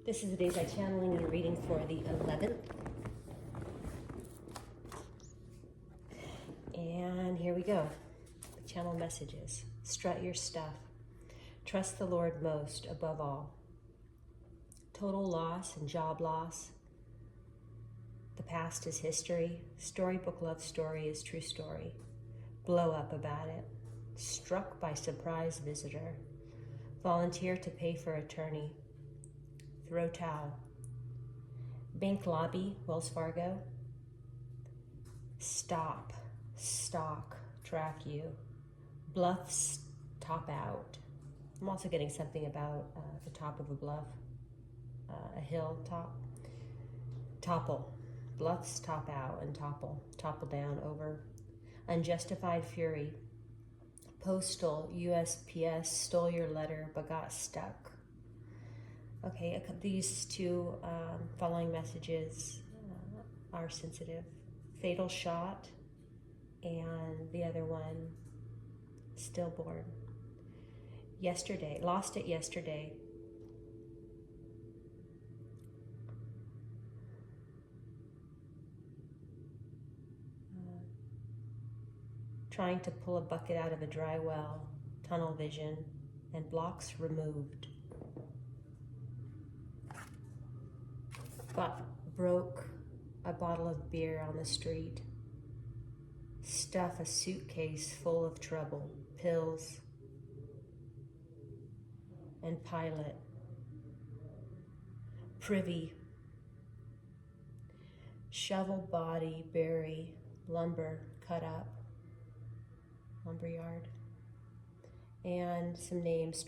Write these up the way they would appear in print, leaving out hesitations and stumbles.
This is the Day's Channeling and reading for the 11th. And here we go. The channel messages. Strut your stuff. Trust the Lord most above all. Total loss and job loss. The past is history. Storybook love story is true story. Blow up about it. Struck by surprise visitor. Volunteer to pay for attorney. Throw towel. Bank lobby, Wells Fargo. Stop, stalk, track you. Bluffs, top out. I'm also getting something about the top of a bluff, a hill top. Topple, bluffs, top out, and topple. Topple down, over. Unjustified fury. Postal, USPS, stole your letter but got stuck. Okay, these two following messages are sensitive. Fatal shot, and the other one, stillborn. Yesterday, lost it yesterday. Trying to pull a bucket out of a dry well, tunnel vision, and blocks removed. Broke a bottle of beer on the street. Stuff a suitcase full of trouble, pills, and pilot. Privy. Shovel body, bury, lumber, cut up, lumberyard. And some names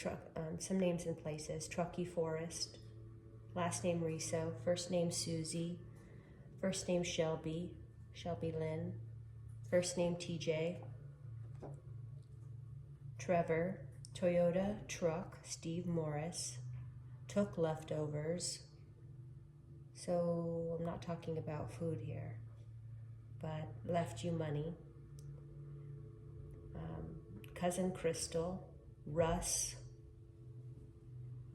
and places. Truckee Forest. Last name Riso, first name Susie, first name Shelby, Shelby Lynn, first name TJ, Trevor, Toyota truck, Steve Morris, took leftovers. So I'm not talking about food here, but left you money. Cousin Crystal, Russ,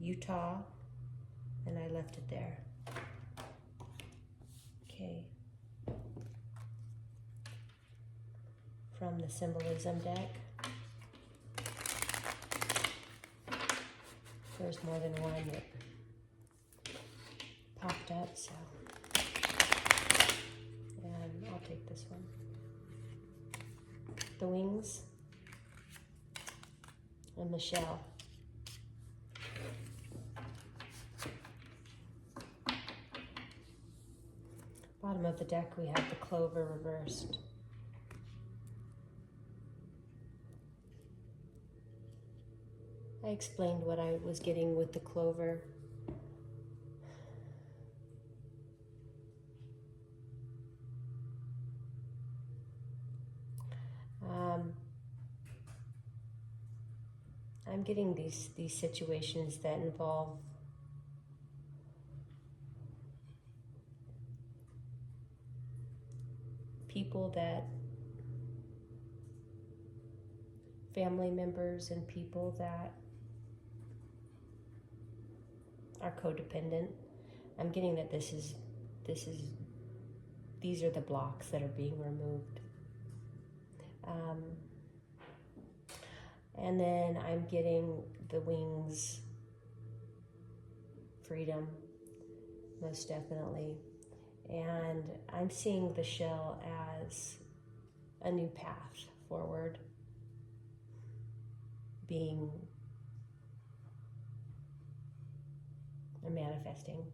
Utah, and I left it there. Okay. From the symbolism deck. There's more than one that popped up, so. And I'll take this one. The wings and the shell. Bottom of the deck, we have the clover reversed. I explained what I was getting with the clover. I'm getting these situations that involve people that, family members and people that are codependent. I'm getting that these are the blocks that are being removed. And then I'm getting the wings, freedom, most definitely. And I'm seeing the shell as a new path forward, being or manifesting.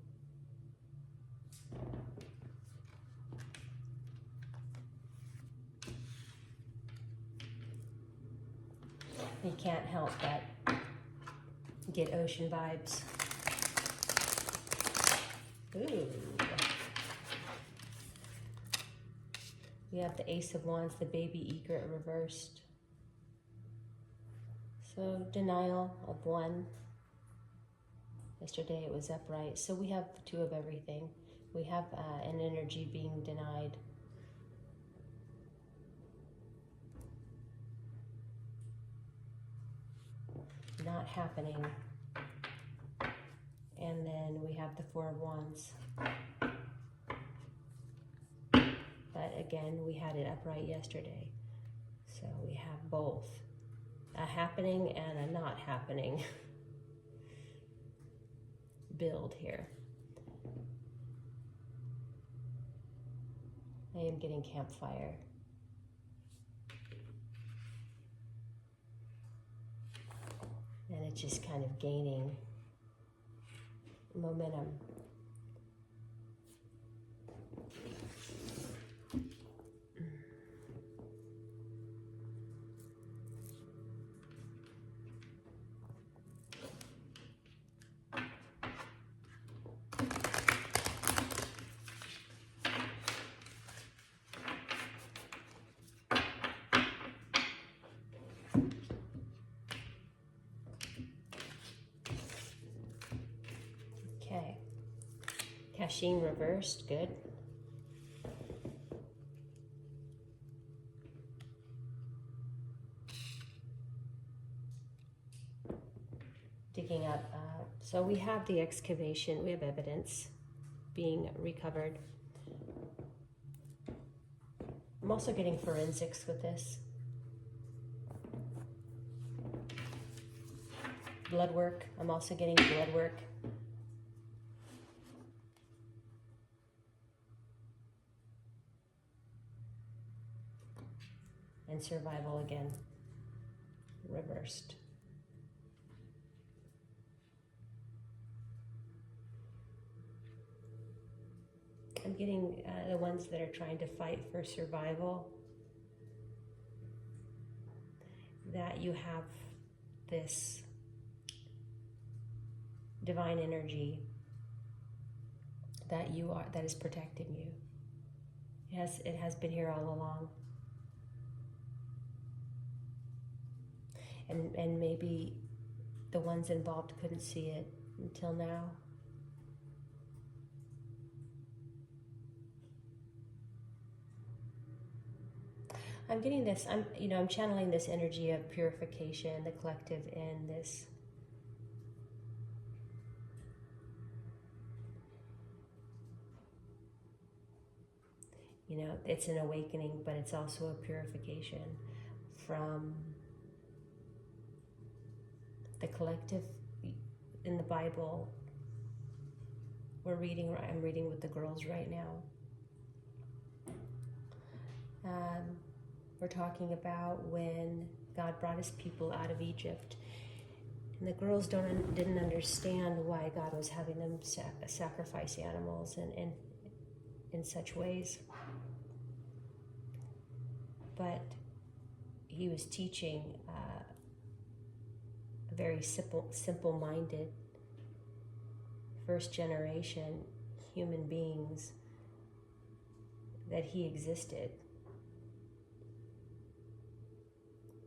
You can't help but get ocean vibes. Ooh. We have the Ace of Wands, the baby egret reversed. So denial of one. Yesterday it was upright. So we have two of everything. We have an energy being denied. Not happening. And then we have the Four of Wands. But again, we had it upright yesterday. So we have both a happening and a not happening build here. I am getting campfire. And it's just kind of gaining momentum. Okay. Kashin reversed, good. Digging up, so we have the excavation, we have evidence being recovered. I'm also getting forensics with this. Blood work, I'm also getting blood work. And survival again, reversed. I'm getting the ones that are trying to fight for survival, that you have this divine energy that you are, that is protecting you. It has been here all along. And maybe the ones involved couldn't see it until now. I'm getting this, I'm channeling this energy of purification, the collective in this. It's an awakening, but it's also a purification from the collective. In the Bible, I'm reading with the girls right now. We're talking about when God brought his people out of Egypt. And the girls didn't understand why God was having them sacrifice animals and in such ways. But he was teaching a very simple-minded first generation human beings that he existed.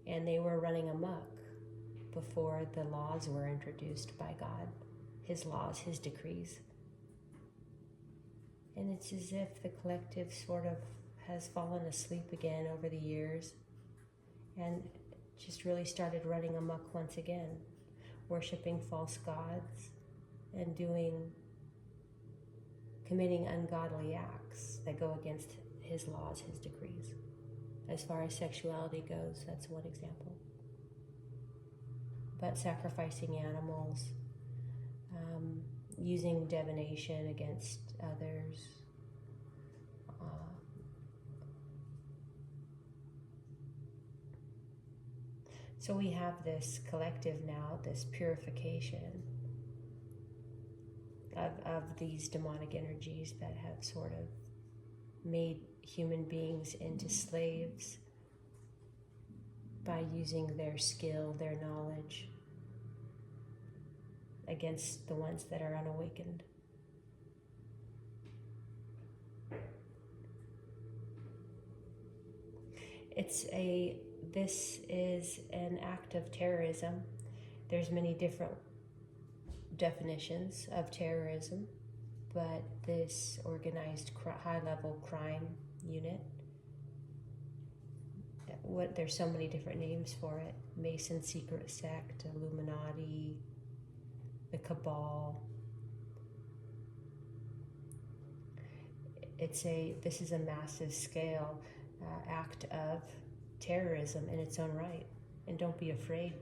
And they were running amok before the laws were introduced by God, his laws, his decrees. And it's as if the collective sort of has fallen asleep again over the years and just really started running amok once again, worshiping false gods and committing ungodly acts that go against his laws, his decrees. As far as sexuality goes, that's one example. But sacrificing animals, using divination against others, so we have this collective now, this purification of these demonic energies that have sort of made human beings into slaves by using their skill, their knowledge against the ones that are unawakened. This is an act of terrorism. There's many different definitions of terrorism, but this organized high-level crime unit, there's so many different names for it: Mason secret sect, Illuminati, the Cabal, This is a massive scale act of terrorism in its own right. And don't be afraid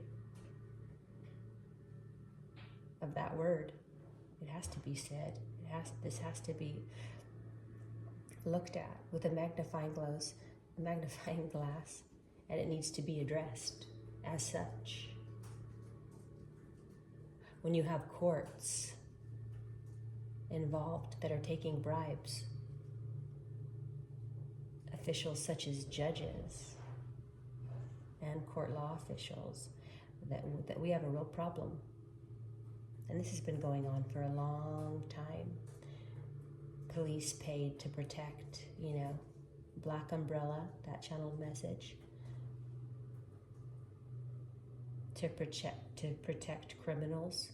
of that word. It has to be said. This has to be looked at with a magnifying glass, and it needs to be addressed as such. When you have courts involved that are taking bribes, officials such as judges and court law officials, that we have a real problem. And this has been going on for a long time. Police paid to protect, Black Umbrella, that channeled message, to protect criminals,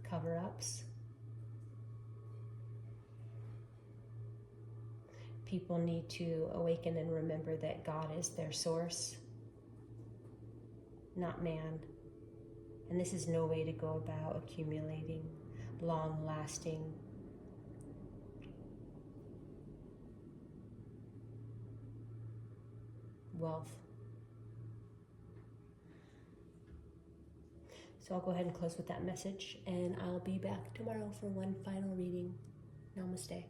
cover-ups. People need to awaken and remember that God is their source, not man. And this is no way to go about accumulating long-lasting wealth. So I'll go ahead and close with that message, and I'll be back tomorrow for one final reading. Namaste.